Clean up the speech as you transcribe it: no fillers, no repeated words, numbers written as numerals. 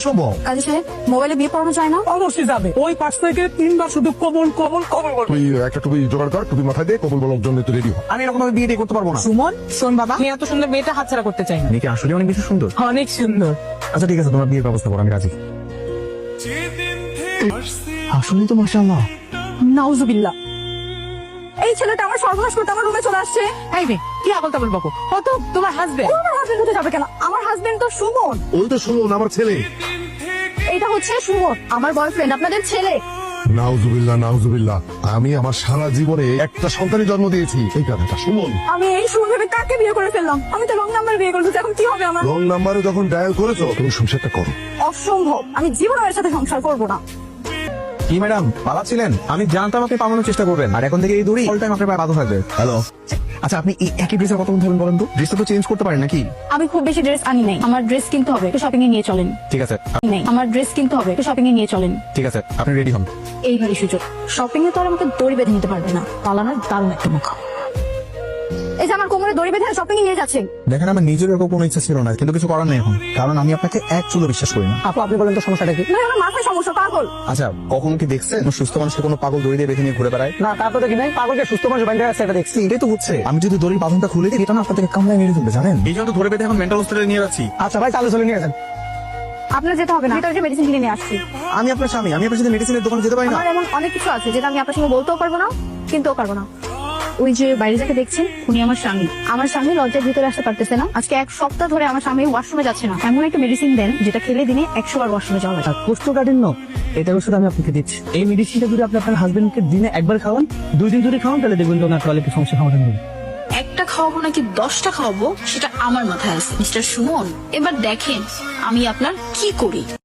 সম্ভব? কাজী সাহেব, মোবাইলে বিয়ে পড়ানো যায় না? অবশ্যই যাবে। ওই পাশ থেকে 3 বার শুধু কবুল কবুল কবুল বলবে। তুই একটা টুপি জোগাড় কর, টুপি মাথায় দে, কবুল বলার জন্য তুই রেডি হ। আমি এরকম ভাবে বিয়ে করতে পারবো না। সুমন, শোন বাবা, আমি এত সুন্দর মেয়েটা হাতছাড়া করতে চাই না। মেয়েকে আসলে অনেক বেশি সুন্দর। অনেক সুন্দর। আচ্ছা ঠিক আছে, তোমার বিয়ের ব্যবস্থা করো, আমি রাজি। আসলে তো মাশাআল্লাহ। নাউজুবিল্লাহ। এই ছেলেটা আমার সর্বনাশ করতে আমার রুমে চলে আসছে। এই রে, কি আবল তাবল বকো? ও তো তোমার হাজবেন্ড। আমার হাজবেন্ড হতে যাবে কেন? আমার হাজবেন্ড তো সুমন। ওই তো শুনুন, আমার ছেলে। এটা হচ্ছে সুমন, আমার বয়ফ্রেন্ড, আপনাদের ছেলে। নাউজুবিল্লাহ নাউজুবিল্লাহ। আমি আমার সারা জীবনে একটা সন্তানের জন্ম দিয়েছি, এই কথাটা শুনুন। আমি এই সুমন ভেবে কাকে বিয়ে করে ফেললাম? আমি তো রং নাম্বার বিয়ে করেছি, এখন কি হবে আমার? রং নাম্বারে যখন ডায়াল করেছো, তুমি সংসারটা করো। অসম্ভব, আমি জীবনে এর সাথে সংসার করবো না। কি ম্যাডাম পালাচ্ছিলেন? আমি জানতাম আপনি পালানোর চেষ্টা করবেন, আর এখন থেকে এই দড়ি অল টাইম আপনার পায়ে বাঁধা থাকবে। হ্যালো, আচ্ছা আপনি এই একই ড্রেসের কথা বলবেন বলেন তো? ড্রেসটা তো চেঞ্জ করতে পারেন নাকি? আমি খুব বেশি ড্রেস আনি নাই, আমার ড্রেস কিনতে হবে, একটু শপিং এ নিয়ে চলেন। ঠিক আছে নেই, আমার ড্রেস কিনতে হবে, একটু শপিং এ নিয়ে চলেন। ঠিক আছে, আপনি রেডি হন। এইবারই সুযোগ। শপিং এ তো আর আমাকে দড়ি বেঁধে নিতে পারবে না। পালানোর দারুণ একটা মুখ। এই যে আমার কোমরে দড়ি বেঁধে শপিং এ নিয়ে যাচ্ছে। দেখেন আমার নিজের এরকম কোনো ইচ্ছা ছিল না, কিন্তু কিছু করার নেই এখন, কারণ আমি আপনাকে এক চুলো বিশ্বাস করি না। আপু, আপনি বলেন তো সমস্যাটা কি? না, আমার মাথায় সমস্যা, পাগল। আচ্ছা কখনো কি দেখছেন কোনো সুস্থ মানুষকে কোনো পাগল দড়ি দিয়ে বেঁধে নিয়ে ঘুরে বেড়ায়? না, তারপর দেখি নাই পাগলকে সুস্থ মানুষ বাইরে আছে, এটা দেখছি। এটাই তো হচ্ছে, আমি যদি দড়ির বাঁধনটা খুলে দিই, এটা না আপনাদের কামড়ায় মেরে ফেলবে জানেন। এই জন্য তো ধরে বেঁধে এখন মেন্টাল হসপিটালে নিয়ে যাচ্ছি। আচ্ছা ভাই, চালু চলে নিয়ে যান। আপনার যেতে হবে না, ভিতরে যে মেডিসিন কিনে নিয়ে আসছি। আমি আপনার স্বামী, আমি আপনার সাথে মেডিসিনের দোকানে যেতে পারি না? আমার এমন অনেক কিছু আছে যেটা আমি আপনার সঙ্গে বলতেও পারবো না, কিনতেও পারবো না। ওই যে বাইরে যাকে দেখছেন, উনি আমার স্বামী। আমার স্বামী লজ্জার ভিতরে আসতে পারতেছে না। আজকে 1 সপ্তাহ ধরে আমার স্বামী ওয়াশরুমে যাচ্ছে না। এমন একটা মেডিসিন দেন যেটা খেলে দিনে 100 বার ওয়াশরুমে যাওয়া লাগে। কোষ্ঠকাঠিন্য, এটা ওষুধ আমি আপনাকে দিচ্ছি। এই মেডিসিনটা যদি আপনি আপনার হাজবেন্ডকে দিনে একবার খাওয়ান, 2 দিন ধরে খাওয়ান, তাহলে দেখবেন তো ওনার টয়লেটের সমস্যা সমাধান হবে। একটা খাওয়াবো নাকি 10টা খাওয়াবো সেটা আমার মাথায় আছে। মিস্টার সুমন, এবার দেখেন আমি আপনার কি করি।